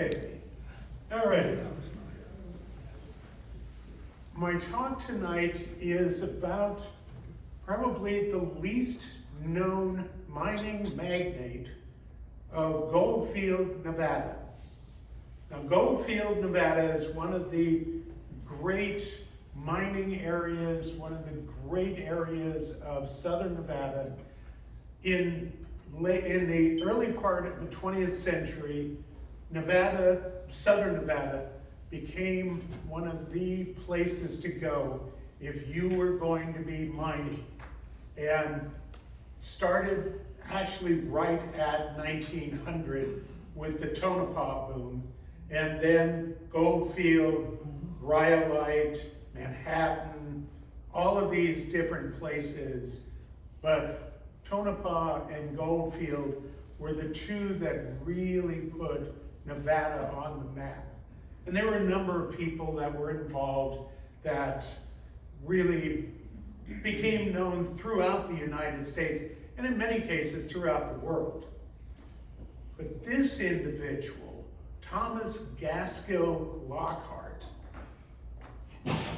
Okay. All right. My talk tonight is about probably the least known mining magnate of Goldfield, Nevada. Now, Goldfield, Nevada is one of the great mining areas, one of the great areas of southern Nevada. In the early part of the 20th century, Nevada, southern Nevada, became one of the places to go if you were going to be mining. And started actually right at 1900 with the Tonopah boom, and then Goldfield, Rhyolite, Manhattan, all of these different places. But Tonopah and Goldfield were the two that really put Nevada on the map. And there were a number of people that were involved that really became known throughout the United States, and in many cases throughout the world. But this individual, Thomas Gaskill Lockhart,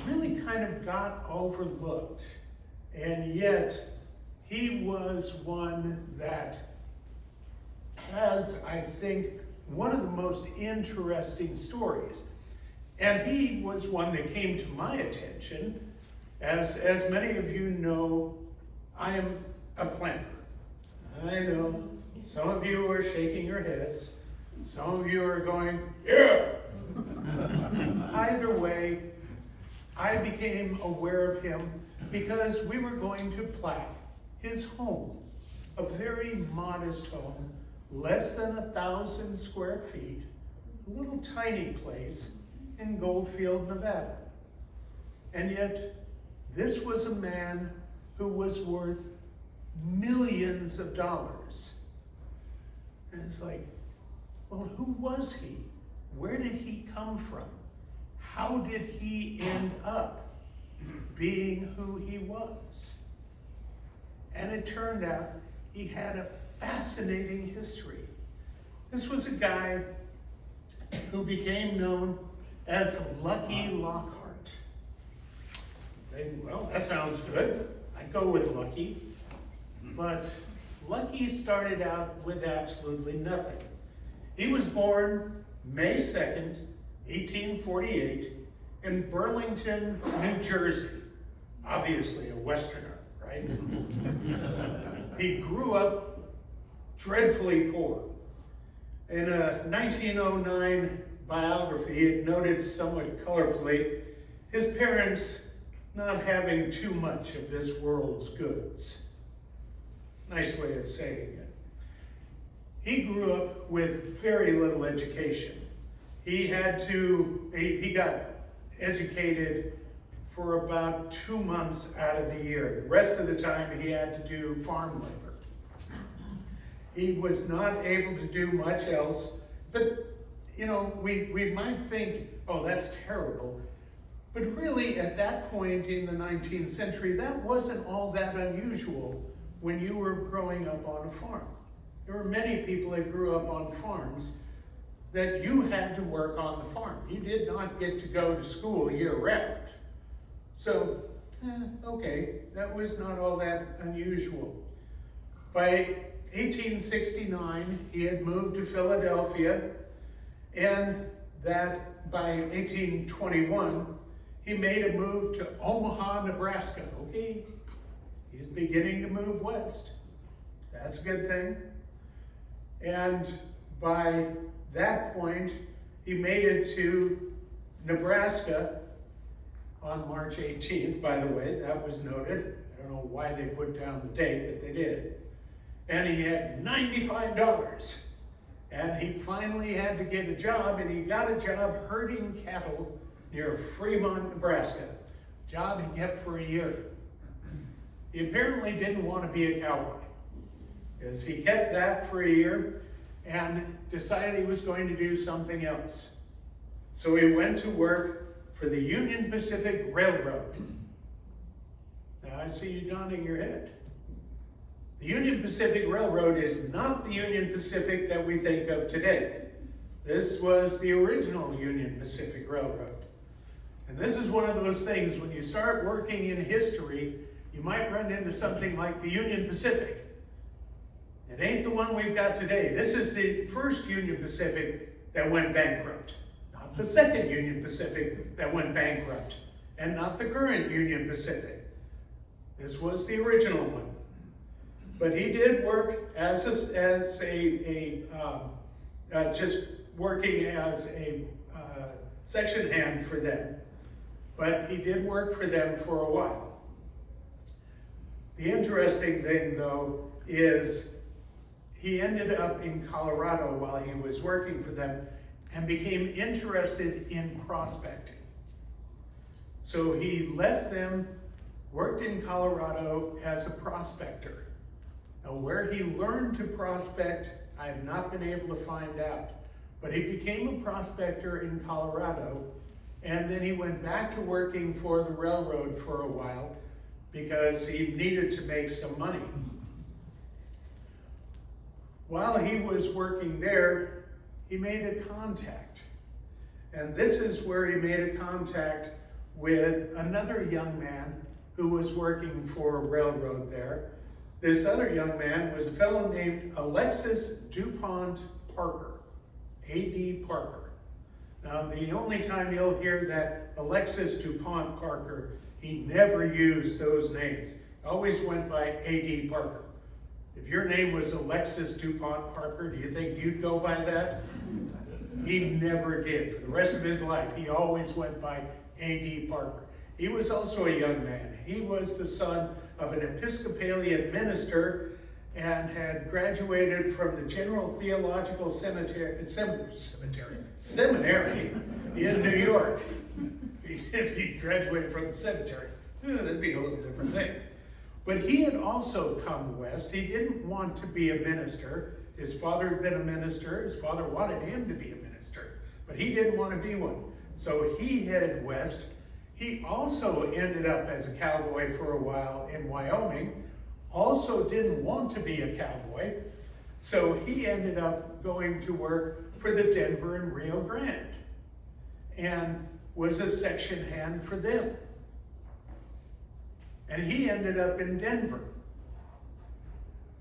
really kind of got overlooked, and yet he was one that has, I think, one of the most interesting stories. And he was one that came to my attention. As many of you know, I am a planter. I know some of you are shaking your heads. Some of you are going, yeah! Either way, I became aware of him because we were going to plat his home, a very modest home, less than 1,000 square feet, a little tiny place in Goldfield, Nevada. And yet, this was a man who was worth millions of dollars. And it's like, well, who was he? Where did he come from? How did he end up being who he was? And it turned out he had a fascinating history. This was a guy who became known as Lucky Lockhart. Well, that sounds good. I'd go with Lucky. But Lucky started out with absolutely nothing. He was born May 2nd, 1848, in Burlington, New Jersey. Obviously a Westerner, right? He grew up dreadfully poor. In a 1909 biography, it noted somewhat colorfully, his parents not having too much of this world's goods. Nice way of saying it. He grew up with very little education. He got educated for about 2 months out of the year. The rest of the time he had to do farm labor. He was not able to do much else, but you know, we might think, oh, that's terrible. But really, at that point in the 19th century, that wasn't all that unusual when you were growing up on a farm. There were many people that grew up on farms that you had to work on the farm. You did not get to go to school year-round. So, okay, that was not all that unusual. By 1869, he had moved to Philadelphia, and that by 1821, he made a move to Omaha, Nebraska. Okay, he's beginning to move west. That's a good thing. And by that point, he made it to Nebraska on March 18th, by the way, that was noted. I don't know why they put down the date, but they did. And he had $95. And he finally had to get a job, and he got a job herding cattle near Fremont, Nebraska. Job he kept for a year. He apparently didn't want to be a cowboy, because he kept that for a year and decided he was going to do something else. So he went to work for the Union Pacific Railroad. Now I see you nodding your head. The Union Pacific Railroad is not the Union Pacific that we think of today. This was the original Union Pacific Railroad. And this is one of those things, when you start working in history, you might run into something like the Union Pacific. It ain't the one we've got today. This is the first Union Pacific that went bankrupt, not the second Union Pacific that went bankrupt, and not the current Union Pacific. This was the original one. But he did work as just working as a section hand for them. But he did work for them for a while. The interesting thing, though, is he ended up in Colorado while he was working for them and became interested in prospecting. So he left them, worked in Colorado as a prospector. Now, where he learned to prospect, I have not been able to find out. But he became a prospector in Colorado, and then he went back to working for the railroad for a while because he needed to make some money. While he was working there, he made a contact. And this is where he made a contact with another young man who was working for a railroad there. This other young man was a fellow named Alexis DuPont Parker, A.D. Parker. Now, the only time you'll hear that Alexis DuPont Parker, he never used those names. Always went by A.D. Parker. If your name was Alexis DuPont Parker, do you think you'd go by that? He never did. For the rest of his life, he always went by A.D. Parker. He was also a young man. He was the son of an Episcopalian minister and had graduated from the General Theological Seminary in New York. If he graduated from the cemetery, that'd be a little different thing. But he had also come west. He didn't want to be a minister. His father had been a minister. His father wanted him to be a minister, but he didn't want to be one. So he headed west. He also ended up as a cowboy for a while in Wyoming. Also didn't want to be a cowboy. So he ended up going to work for the Denver and Rio Grande and was a section hand for them. And he ended up in Denver.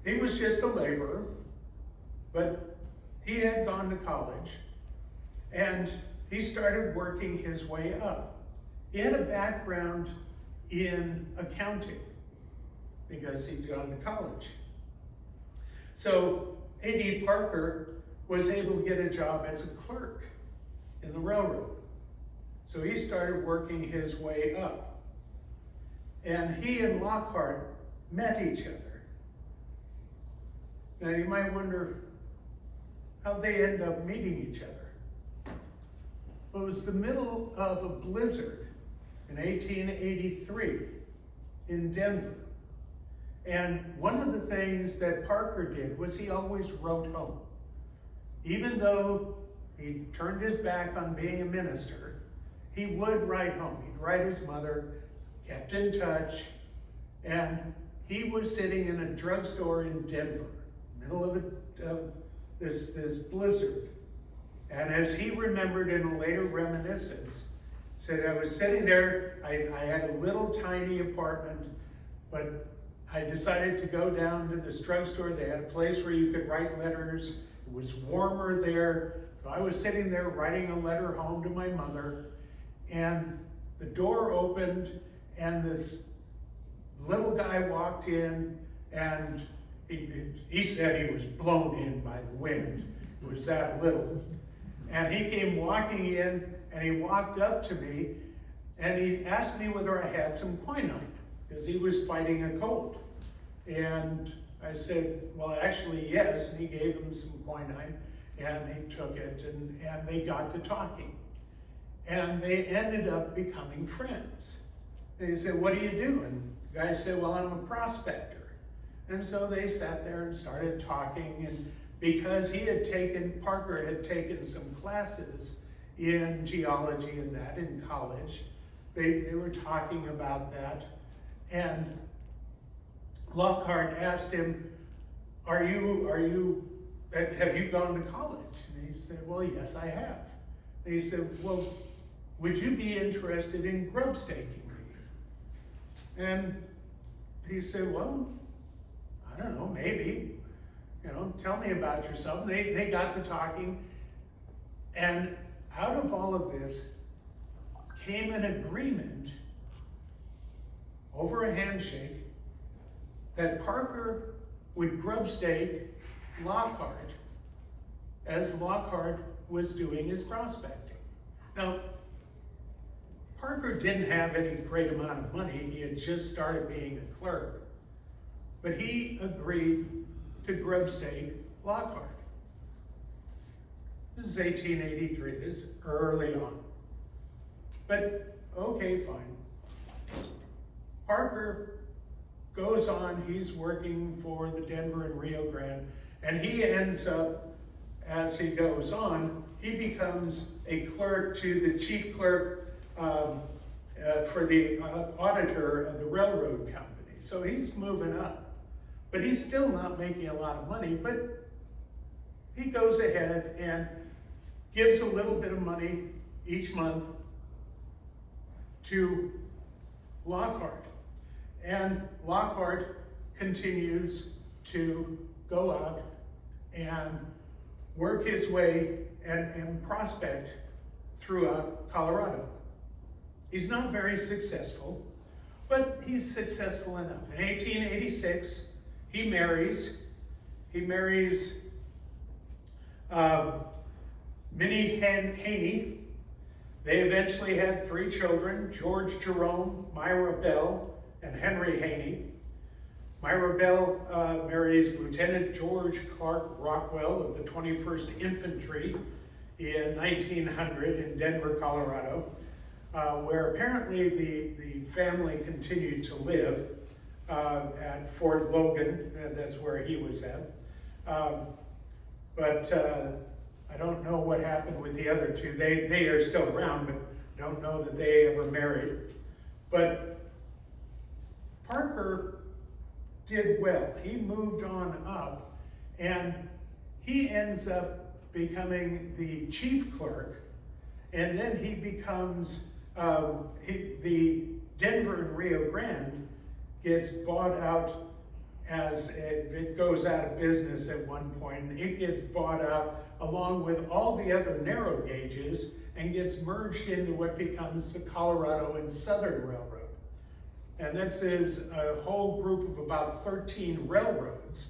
He was just a laborer, but he had gone to college, and he started working his way up. He had a background in accounting because he'd gone to college. So A.D. Parker was able to get a job as a clerk in the railroad. So he started working his way up. And he and Lockhart met each other. Now you might wonder how they end up meeting each other. Well, it was the middle of a blizzard in 1883 in Denver. And one of the things that Parker did was he always wrote home. Even though he turned his back on being a minister, he would write home. He'd write his mother, kept in touch, and he was sitting in a drugstore in Denver, middle of this blizzard. And as he remembered in a later reminiscence, said, I was sitting there, I had a little tiny apartment, but I decided to go down to this drugstore. They had a place where you could write letters. It was warmer there. So I was sitting there writing a letter home to my mother, and the door opened, and this little guy walked in, and he said he was blown in by the wind. It was that little. And he came walking in, and he walked up to me, and he asked me whether I had some quinine, because he was fighting a cold. And I said, well, actually, yes. And he gave him some quinine, and he took it, and they got to talking. And they ended up becoming friends. And he said, what do you do? And the guy said, well, I'm a prospector. And so they sat there and started talking, and because Parker had taken some classes in geology and that in college, they were talking about that. And Lockhart asked him, have you gone to college? And he said, well, yes, I have. And he said, well, would you be interested in grub staking me? And he said, well, I don't know, maybe. Tell me about yourself. And they got to talking, and out of all of this came an agreement over a handshake that Parker would grub stake Lockhart as Lockhart was doing his prospecting. Now, Parker didn't have any great amount of money. He had just started being a clerk. But he agreed to grub stake Lockhart. This is 1883, this is early on. But, okay, fine. Parker goes on, he's working for the Denver and Rio Grande, and he ends up, as he goes on, he becomes a clerk to the chief clerk for the auditor of the railroad company. So he's moving up. But he's still not making a lot of money, but he goes ahead and gives a little bit of money each month to Lockhart. And Lockhart continues to go out and work his way and prospect throughout Colorado. He's not very successful, but he's successful enough. In 1886, he marries Minnie Haney. They eventually had 3 children, George Jerome, Myra Bell, and Henry Haney. Myra Bell marries Lieutenant George Clark Rockwell of the 21st Infantry in 1900 in Denver, Colorado, where apparently the family continued to live at Fort Logan. That's where he was at. But I don't know what happened with the other 2. They are still around, but don't know that they ever married. But Parker did well. He moved on up, and he ends up becoming the chief clerk, and then he becomes, the Denver and Rio Grande gets bought out as it goes out of business at one point, and it gets bought out along with all the other narrow gauges and gets merged into what becomes the Colorado and Southern Railroad. And this is a whole group of about 13 railroads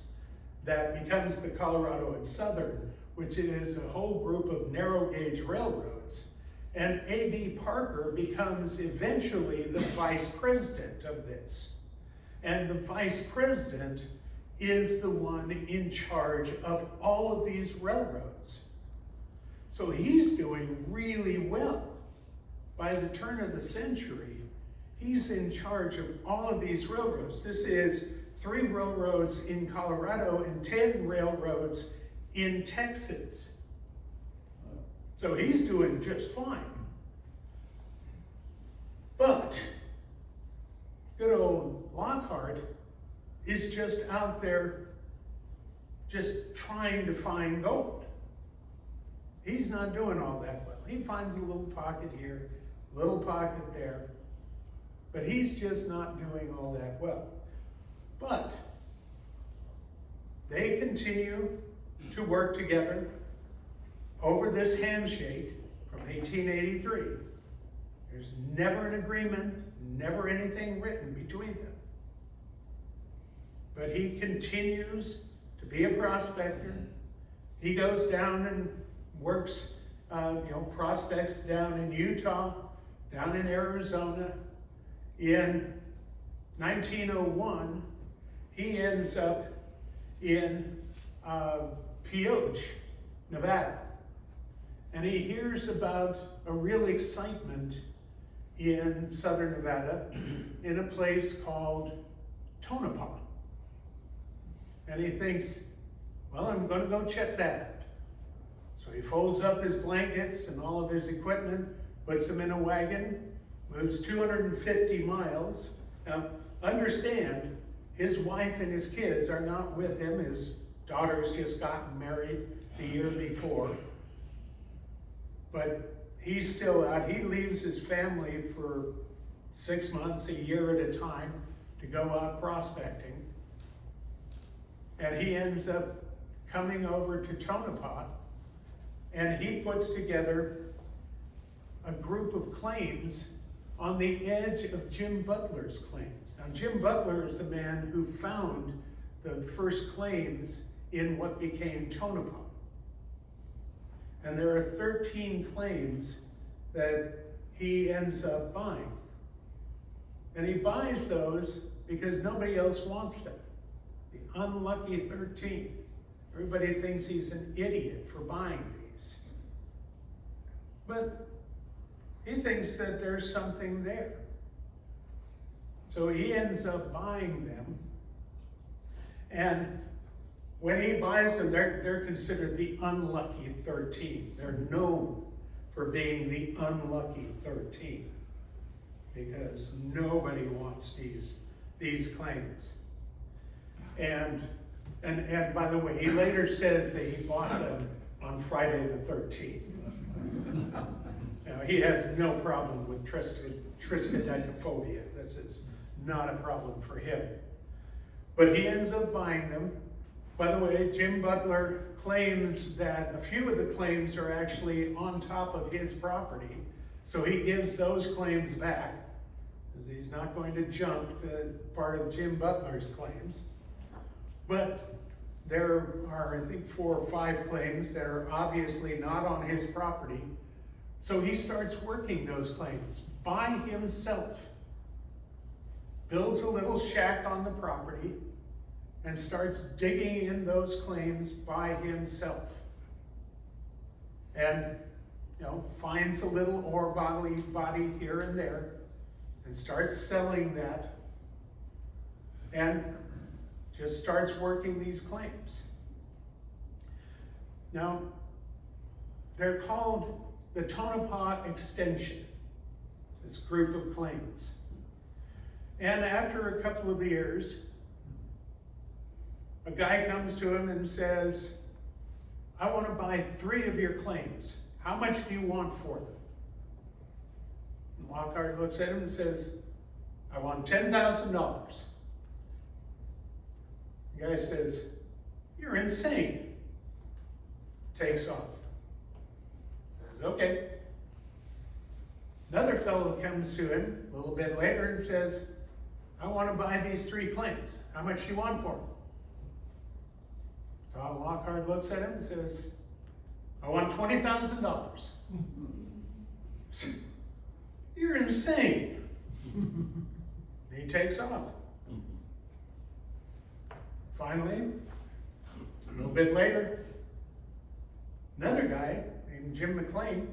that becomes the Colorado and Southern, which is a whole group of narrow gauge railroads. And A.D. Parker becomes eventually the vice president of this. And the vice president is the one in charge of all of these railroads. So he's doing really well. By the turn of the century, he's in charge of all of these railroads. This is 3 railroads in Colorado and 10 railroads in Texas. So he's doing just fine. But good old Lockhart is just out there just trying to find gold. He's not doing all that well. He finds a little pocket here, a little pocket there, but he's just not doing all that well. But they continue to work together over this handshake from 1883. There's never an agreement, never anything written between them. But he continues to be a prospector. He goes down and works, prospects down in Utah, down in Arizona. In 1901, he ends up in Pioche, Nevada. And he hears about a real excitement in southern Nevada in a place called Tonopah. And he thinks, well, I'm going to go check that out. So he folds up his blankets and all of his equipment, puts them in a wagon, moves 250 miles. Now, understand, his wife and his kids are not with him. His daughter's just gotten married the year before. But he's still out. He leaves his family for 6 months, a year at a time to go out prospecting. And he ends up coming over to Tonopah, and he puts together a group of claims on the edge of Jim Butler's claims. Now, Jim Butler is the man who found the first claims in what became Tonopah. And there are 13 claims that he ends up buying. And he buys those because nobody else wants them. The unlucky 13. Everybody thinks he's an idiot for buying these. But he thinks that there's something there. So he ends up buying them. And when he buys them, they're considered the unlucky 13. They're known for being the unlucky 13 because nobody wants these claims. And by the way, he later says that he bought them on Friday the 13th. Now, he has no problem with triskaidekaphobia. This is not a problem for him. But he ends up buying them. By the way, Jim Butler claims that a few of the claims are actually on top of his property. So he gives those claims back, because he's not going to junk the part of Jim Butler's claims. But there are, I think, 4 or 5 claims that are obviously not on his property. So he starts working those claims by himself. Builds a little shack on the property and starts digging in those claims by himself. And, finds a little ore body here and there and starts selling that and just starts working these claims. Now, they're called the Tonopah Extension, this group of claims. And after a couple of years, a guy comes to him and says, I want to buy 3 of your claims. How much do you want for them? And Lockhart looks at him and says, I want $10,000. The guy says, you're insane. Takes off. Says, okay. Another fellow comes to him a little bit later and says, I want to buy these 3 claims. How much do you want for them? Tom Lockhart looks at him and says, I want $20,000. You're insane. And he takes off. Finally, a little bit later, another guy named Jim McLean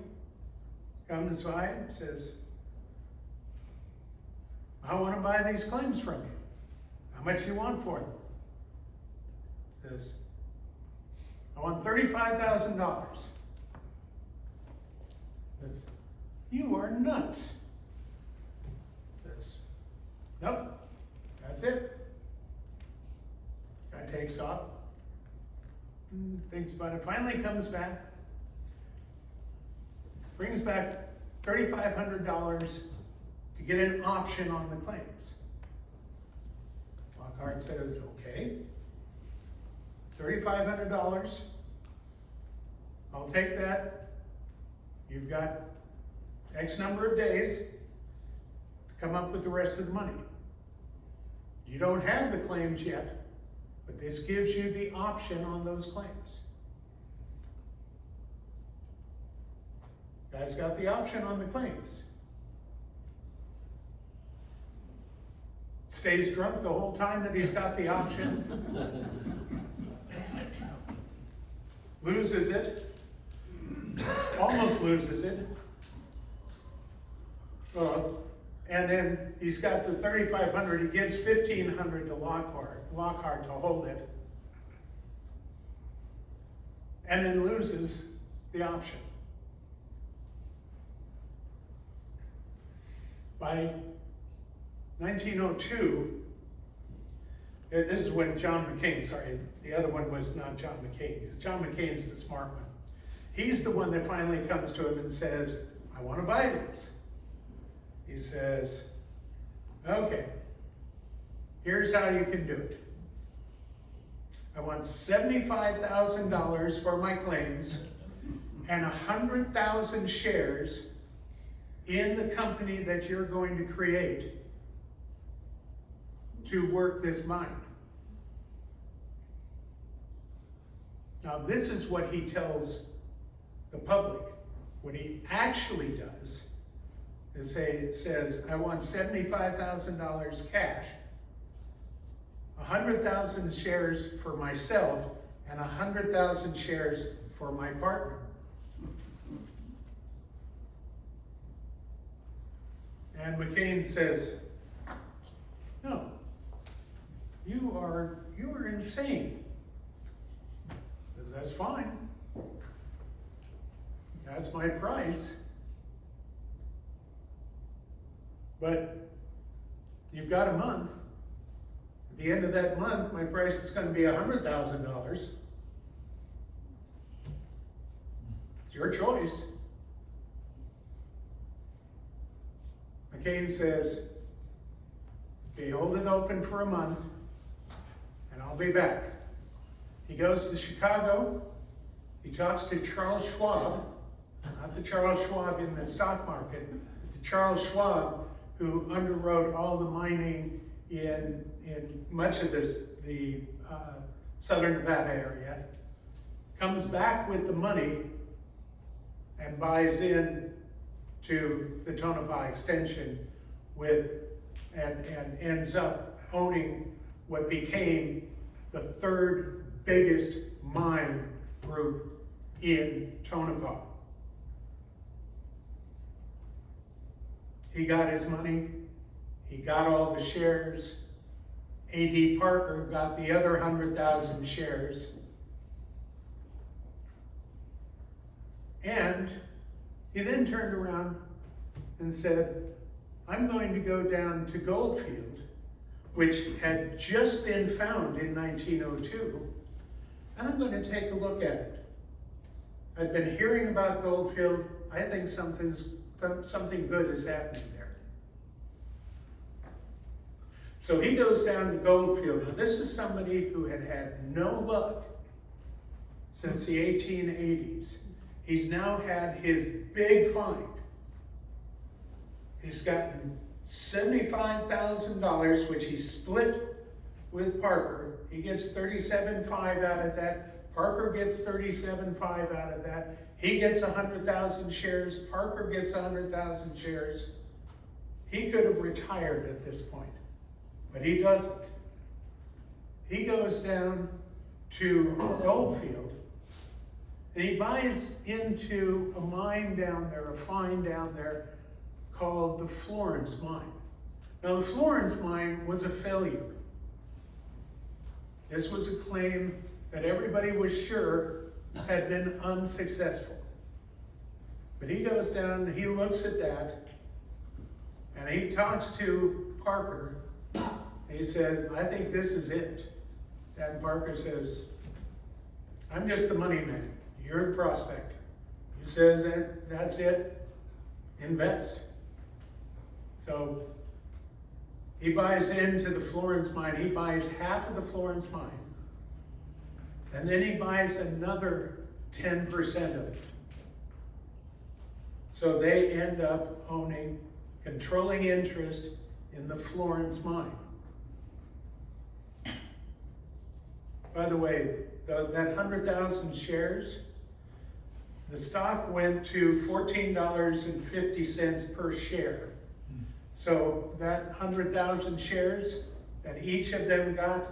comes by and says, I want to buy these claims from you. How much do you want for them? Says, I want $35,000. Says, you are nuts. Says, nope, that's it. Guy takes off, thinks about it, finally comes back, brings back $3,500 to get an option on the claims. Lockhart says, okay, $3,500, I'll take that. You've got X number of days to come up with the rest of the money. You don't have the claims yet, but this gives you the option on those claims. Guy's got the option on the claims. Stays drunk the whole time that he's got the option. Loses it. Almost loses it. And then he's got the $3,500. He gives $1,500 to Lockhart to hold it. And then loses the option. By 1902, This is when John McCain, sorry, the other one was not John McCain, because John McCain is the smart one. He's the one that finally comes to him and says, I want to buy this. He says, okay, here's how you can do it. I want $75,000 for my claims and 100,000 shares in the company that you're going to create to work this mine. Now, this is what he tells the public. What he actually does is says, I want $75,000 cash, 100,000 shares for myself, and 100,000 shares for my partner. And McCain says, no, you are insane. He says, that's fine. That's my price. But you've got a month. At the end of that month, my price is going to be $100,000. It's your choice. McCain says, okay, hold it open for a month, and I'll be back. He goes to Chicago. He talks to Charles Schwab, not the Charles Schwab in the stock market, but the Charles Schwab who underwrote all the mining in much of the southern Nevada area, comes back with the money and buys in to the Tonopah extension and ends up owning what became the third biggest mine group in Tonopah. He got his money, he got all the shares. A.D. Parker got the other 100,000 shares. And he then turned around and said, I'm going to go down to Goldfield, which had just been found in 1902, and I'm going to take a look at it. I've been hearing about Goldfield. I think something good is happening there. So he goes down to Goldfield. Now, this was somebody who had had no luck since the 1880s. He's now had his big find. He's gotten $75,000, which he split with Parker. He gets $37,500 out of that. Parker gets $37,500 out of that. He gets 100,000 shares. Parker gets 100,000 shares. He could have retired at this point, but he doesn't. He goes down to Goldfield, and he buys into a mine down there, a find down there, called the Florence Mine. Now, the Florence Mine was a failure. This was a claim that everybody was sure had been unsuccessful. But he goes down and he looks at that, and he talks to Parker, and he says, I think this is it. And Parker says, I'm just the money man. You're the prospector. He says that that's it. Invest. So he buys into the Florence Mine. He buys half of the Florence Mine. And then he buys another 10% of it. So they end up owning controlling interest in the Florence Mine. By the way, that 100,000 shares, the stock went to $14.50 per share. So that 100,000 shares that each of them got,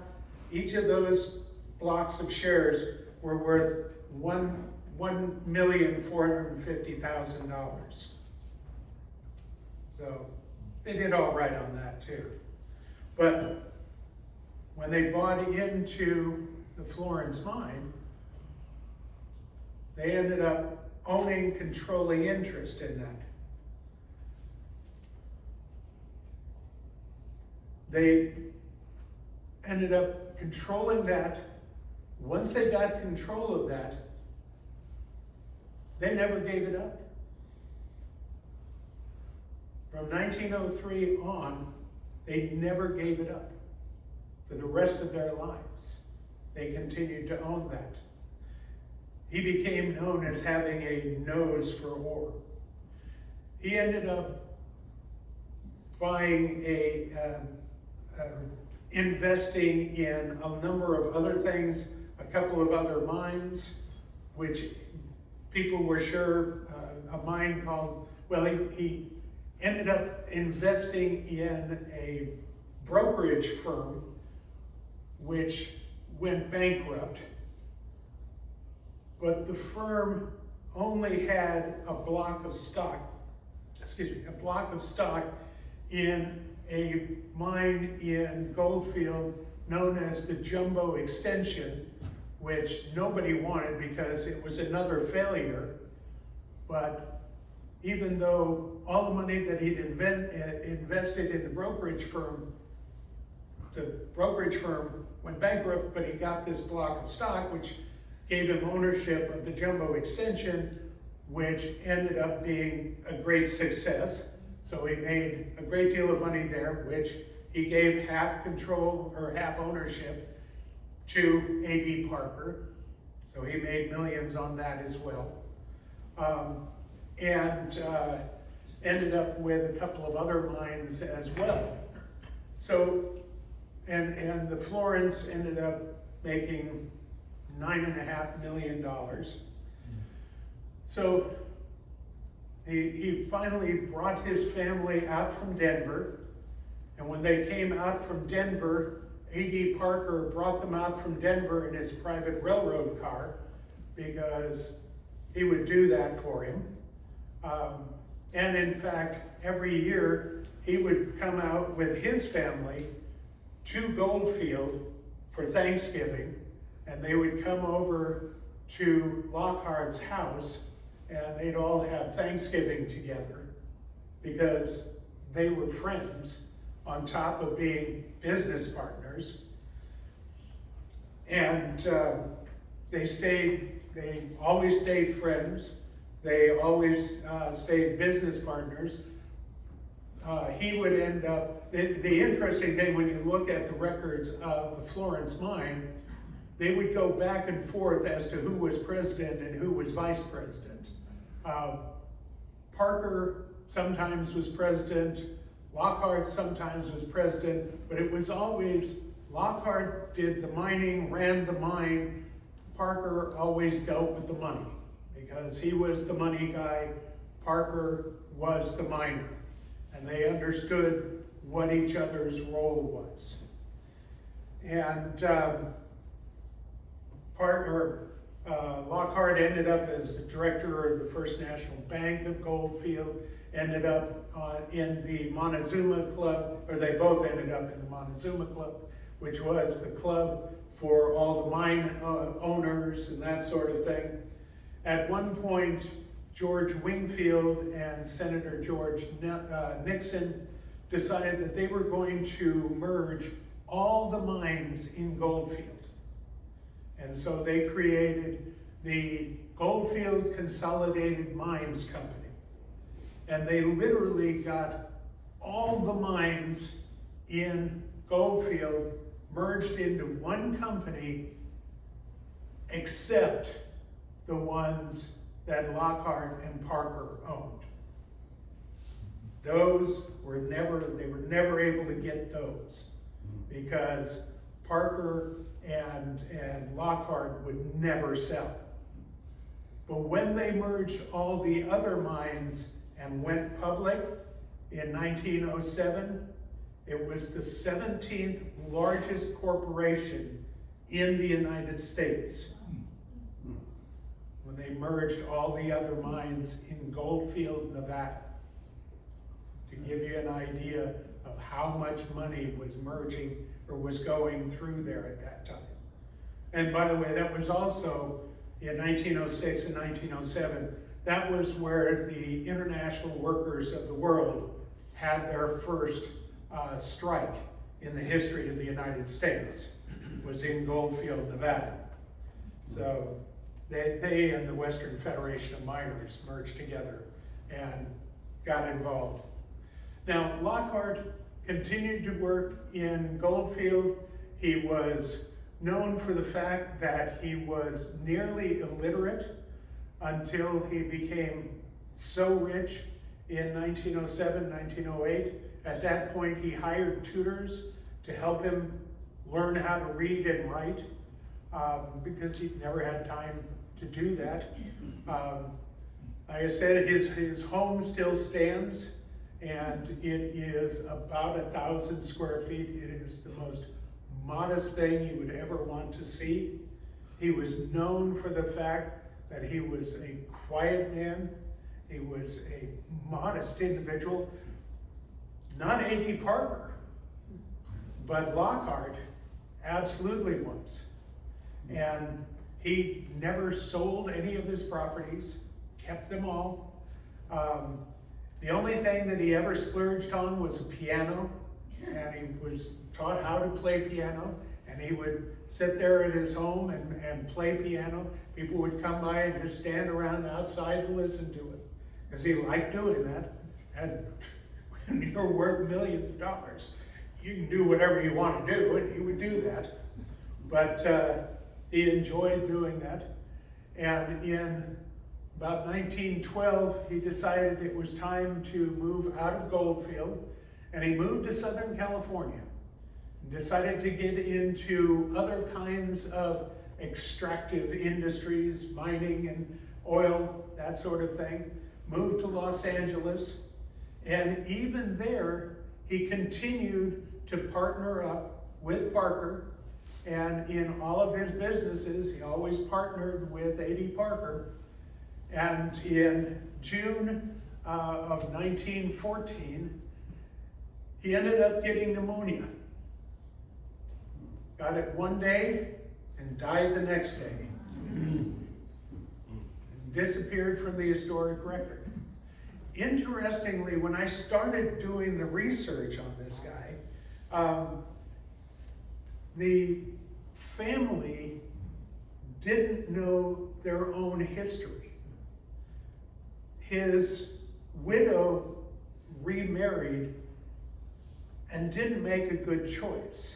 each of those blocks of shares were worth $1,450,000. So they did all right on that too. But when they bought into the Florence Mine, they ended up owning controlling interest in that. ended up controlling that. Once they got control of that, they never gave it up. From 1903 on, they never gave it up. For the rest of their lives, they continued to own that. He became known as having a nose for ore. He ended up buying investing in a number of other things, a couple of other mines, which people were sure, a mine called, well, he ended up investing in a brokerage firm which went bankrupt. But the firm only had a block of stock in a mine in Goldfield known as the Jumbo Extension, which nobody wanted because it was another failure. But even though all the money that he'd invested in the brokerage firm went bankrupt, but he got this block of stock, which gave him ownership of the Jumbo Extension, which ended up being a great success. So he made a great deal of money there, which he gave half control or half ownership to A.D. Parker. So he made millions on that as well. Ended up with a couple of other mines as well. So, and the Florence ended up making $9.5 million. So he finally brought his family out from Denver, and when they came out from Denver, A.D. Parker brought them out from Denver in his private railroad car because he would do that for him. And in fact, every year he would come out with his family to Goldfield for Thanksgiving, and they would come over to Lockhart's house, and they'd all have Thanksgiving together because they were friends on top of being business partners. And they always stayed friends. They always stayed business partners. He would end up, the interesting thing when you look at the records of the Florence mine, they would go back and forth as to who was president and who was vice president. Parker sometimes was president, Lockhart sometimes was president, but it was always Lockhart did the mining, ran the mine. Parker always dealt with the money because he was the money guy, Parker was the miner, and they understood what each other's role was. And Lockhart ended up as the director of the First National Bank of Goldfield, ended up in the Montezuma Club, or they both ended up in the Montezuma Club, which was the club for all the mine owners and that sort of thing. At one point, George Wingfield and Senator George Nixon decided that they were going to merge all the mines in Goldfield. And so they created the Goldfield Consolidated Mines Company. And they literally got all the mines in Goldfield merged into one company except the ones that Lockhart and Parker owned. Those were they were never able to get those because Parker and Lockhart would never sell. But when they merged all the other mines and went public in 1907, it was the 17th largest corporation in the United States. When they merged all the other mines in Goldfield, Nevada. To give you an idea of how much money was merging or was going through there at that time. And by the way, that was also in 1906 and 1907. That was where the International Workers of the World had their first strike in the history of the United States was in Goldfield, Nevada. So they and the Western Federation of Miners merged together and got involved. Now, Lockhart continued to work in Goldfield. He was known for the fact that he was nearly illiterate until he became so rich in 1907, 1908. At that point, he hired tutors to help him learn how to read and write because he'd never had time to do that. Like I said, his home still stands, and it is about 1,000 square feet. It is the most modest thing you would ever want to see. He was known for the fact that he was a quiet man. He was a modest individual. Not A.D. Parker, but Lockhart absolutely was. And he never sold any of his properties, kept them all. The only thing that he ever splurged on was a piano, and he was taught how to play piano, and he would sit there at his home and play piano. People would come by and just stand around outside to listen to it, because he liked doing that. And when you're worth millions of dollars, you can do whatever you want to do, and he would do that. But he enjoyed doing that. And in about 1912, he decided it was time to move out of Goldfield, and he moved to Southern California and decided to get into other kinds of extractive industries, mining and oil, that sort of thing. Moved to Los Angeles, and even there, he continued to partner up with Parker, and in all of his businesses, he always partnered with A.D. Parker. And in June of 1914, he ended up getting pneumonia. Got it one day and died the next day. And disappeared from the historic record. Interestingly, when I started doing the research on this guy, the family didn't know their own history. His widow remarried and didn't make a good choice.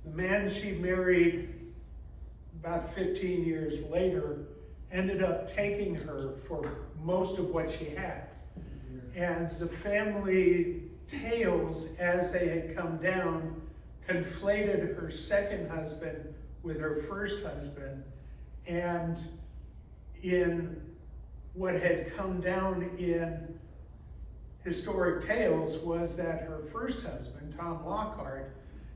The man she married about 15 years later ended up taking her for most of what she had. And the family tales, as they had come down, conflated her second husband with her first husband. And in what had come down in historic tales was that her first husband, Tom Lockhart,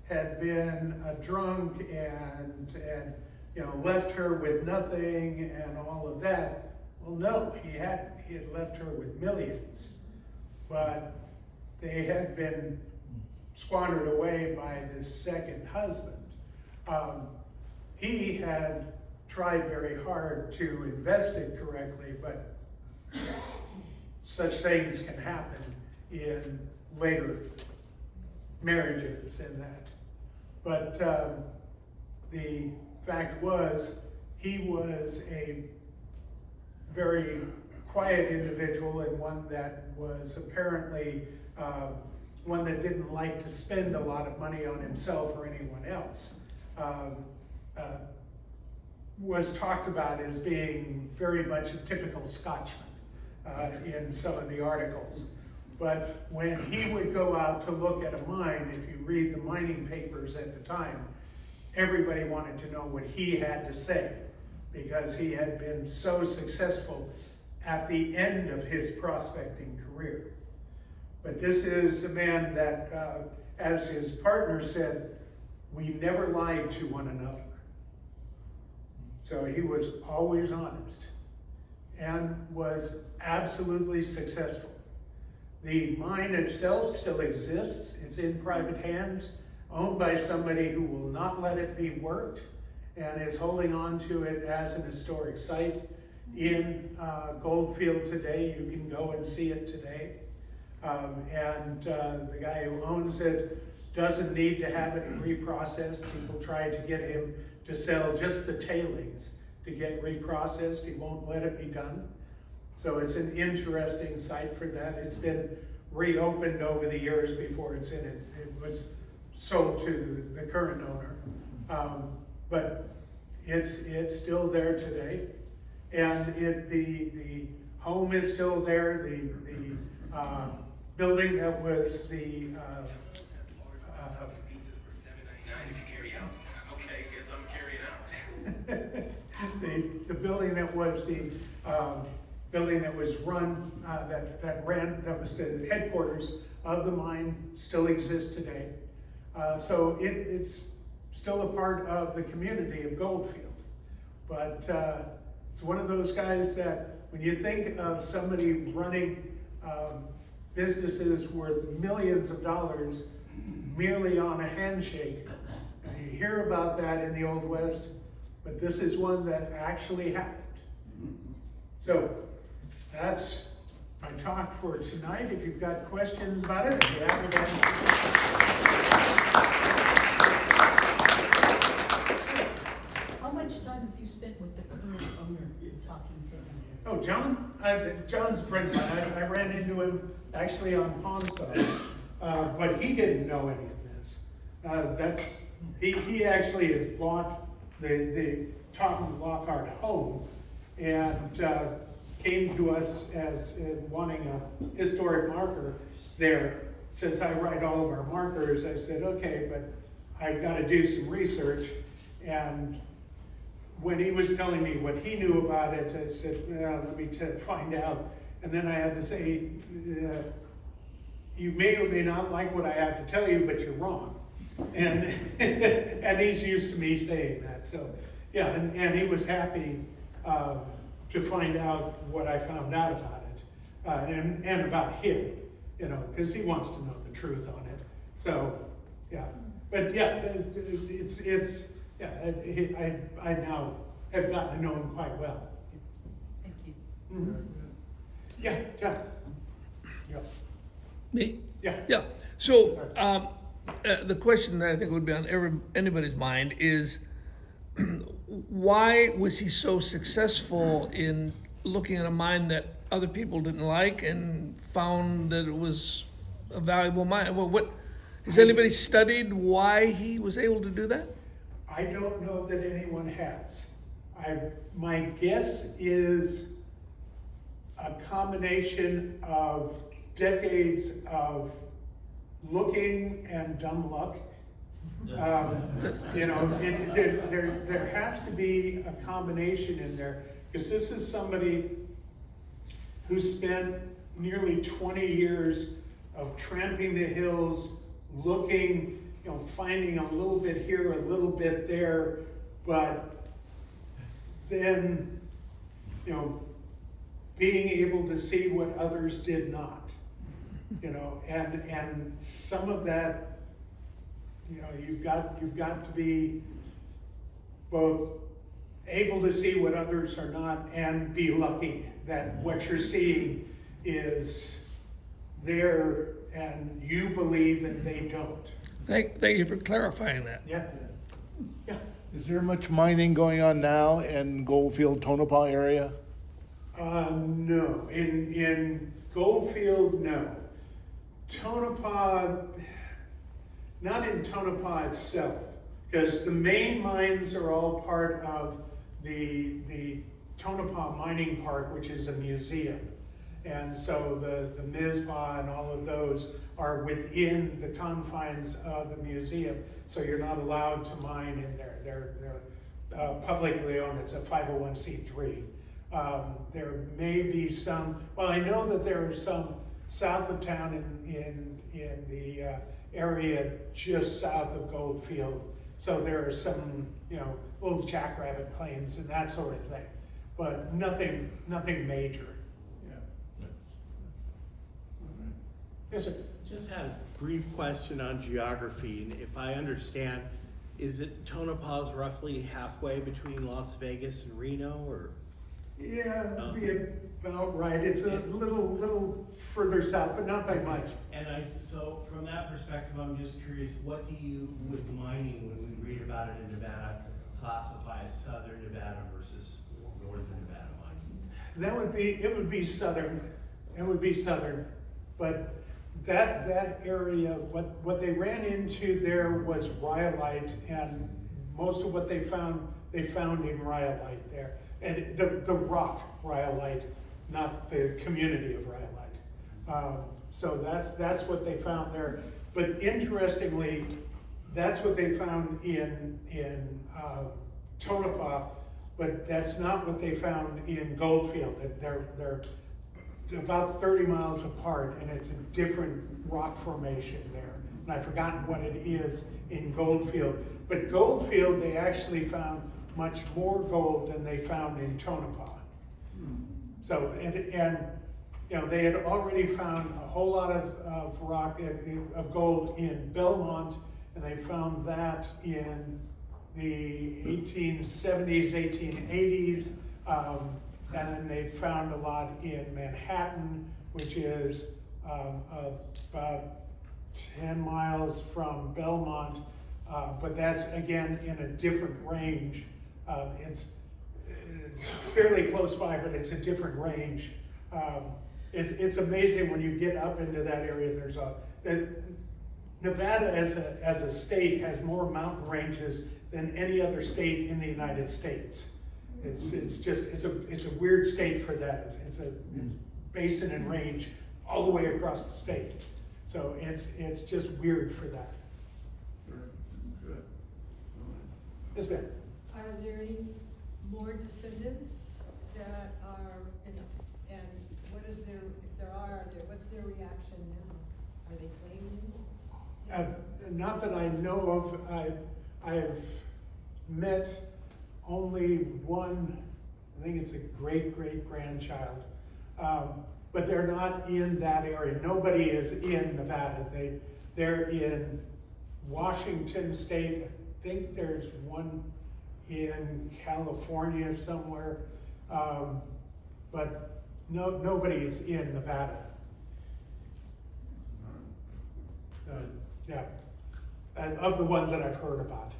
had been a drunk and left her with nothing and all of that. Well, no, he hadn't. He had left her with millions, but they had been squandered away by this second husband. He had tried very hard to invest it correctly, but such things can happen in later marriages and that. But the fact was, he was a very quiet individual, and one that was apparently one that didn't like to spend a lot of money on himself or anyone else. Was talked about as being very much a typical Scotsman in some of the articles. But when he would go out to look at a mine, if you read the mining papers at the time, everybody wanted to know what he had to say, because he had been so successful at the end of his prospecting career. But this is a man that, as his partner said, we never lied to one another. So he was always honest and was absolutely successful. The mine itself still exists. It's in private hands, owned by somebody who will not let it be worked, and is holding on to it as an historic site in Goldfield today. You can go and see it today. The guy who owns it doesn't need to have it reprocessed. People tried to get him to sell just the tailings to get reprocessed. He won't let it be done. So it's an interesting site for that. It's been reopened over the years before it's in it. It was sold to the current owner. But it's still there today. And the home is still there. The building that was the the building that was the building that was run that was the headquarters of the mine still exists today. So it's still a part of the community of Goldfield. But it's one of those guys that when you think of somebody running businesses worth millions of dollars merely on a handshake, you hear about that in the Old West, but this is one that actually happened. So that's my talk for tonight. If you've got questions about it, I'd be happy to answer. How much time have you spent with the current owner talking to him? Oh, John? John's a friend of mine. I ran into him actually on Ponside, but he didn't know any of this. He actually has bought the Gaskill Lockhart home and came to us as wanting a historic marker there. Since I write all of our markers, I said, okay, but I've got to do some research. And when he was telling me what he knew about it, I said, well, let me find out. And then I had to say, you may or may not like what I have to tell you, but you're wrong. And and he's used to me saying that. So yeah, and he was happy to find out what I found out about it, and about him, because he wants to know the truth on it. So yeah, but yeah, I now have gotten to know him quite well. Thank you. Mm-hmm. Yeah, John. Yeah. Me? Yeah. Yeah. So the question that I think would be on anybody's mind is, why was he so successful in looking at a mine that other people didn't like and found that it was a valuable mine? Well, has anybody studied why he was able to do that? I don't know that anyone has. My guess is a combination of decades of looking and dumb luck. There has to be a combination in there, because this is somebody who spent nearly 20 years of tramping the hills, looking, finding a little bit here, a little bit there, but then, being able to see what others did not, and some of that, you've got to be both able to see what others are not and be lucky that what you're seeing is there and you believe and they don't. Thank you for clarifying that. Yeah. Yeah. Is there much mining going on now in Goldfield, Tonopah area? No. In Goldfield, no. Tonopah, not in Tonopah itself, because the main mines are all part of the Tonopah Mining Park, which is a museum. And so the Mizpah and all of those are within the confines of the museum, so you're not allowed to mine in there. They're publicly owned. It's a 501c3. There may be some, well, I know that there are some south of town in the area just south of Goldfield. So there are some, little jackrabbit claims and that sort of thing, but nothing major. Yeah. Yes, sir. Just had a brief question on geography, and if I understand, is it Tonopah's roughly halfway between Las Vegas and Reno, or? Yeah, it'd be about right, it's a little further south, but not by much. And so from that perspective, I'm just curious, what do you, with mining, when we read about it in Nevada, classify as southern Nevada versus northern Nevada mining? It would be southern, but that area, what they ran into there was rhyolite, and most of what they found in rhyolite there. And the rock rhyolite, not the community of rhyolite. So that's what they found there. But interestingly, that's what they found in Tonopah, but that's not what they found in Goldfield. They're about 30 miles apart, and it's a different rock formation there. And I've forgotten what it is in Goldfield. But Goldfield, they actually found much more gold than they found in Tonopah. So, and you know, they had already found a whole lot of rock, of gold in Belmont, and they found that in the 1870s, 1880s, and then they found a lot in Manhattan, which is about 10 miles from Belmont, but that's again in a different range. It's fairly close by, but it's a different range. It's amazing when you get up into that area. Nevada as a state has more mountain ranges than any other state in the United States. It's a weird state for that. It's a basin and range all the way across the state. So it's just weird for that. Good. Yes, ma'am. Are there any more descendants that are and what is their, if there are what's their reaction now? Are they claiming? Not that I know of. I've met only one, I think it's a great-great-grandchild, but they're not in that area. Nobody is in Nevada. They're in Washington State. I think there's one in California somewhere, but nobody is in Nevada. Yeah, of the ones that I've heard about.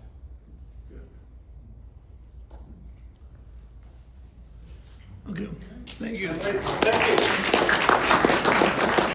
Okay, thank you. Thank you.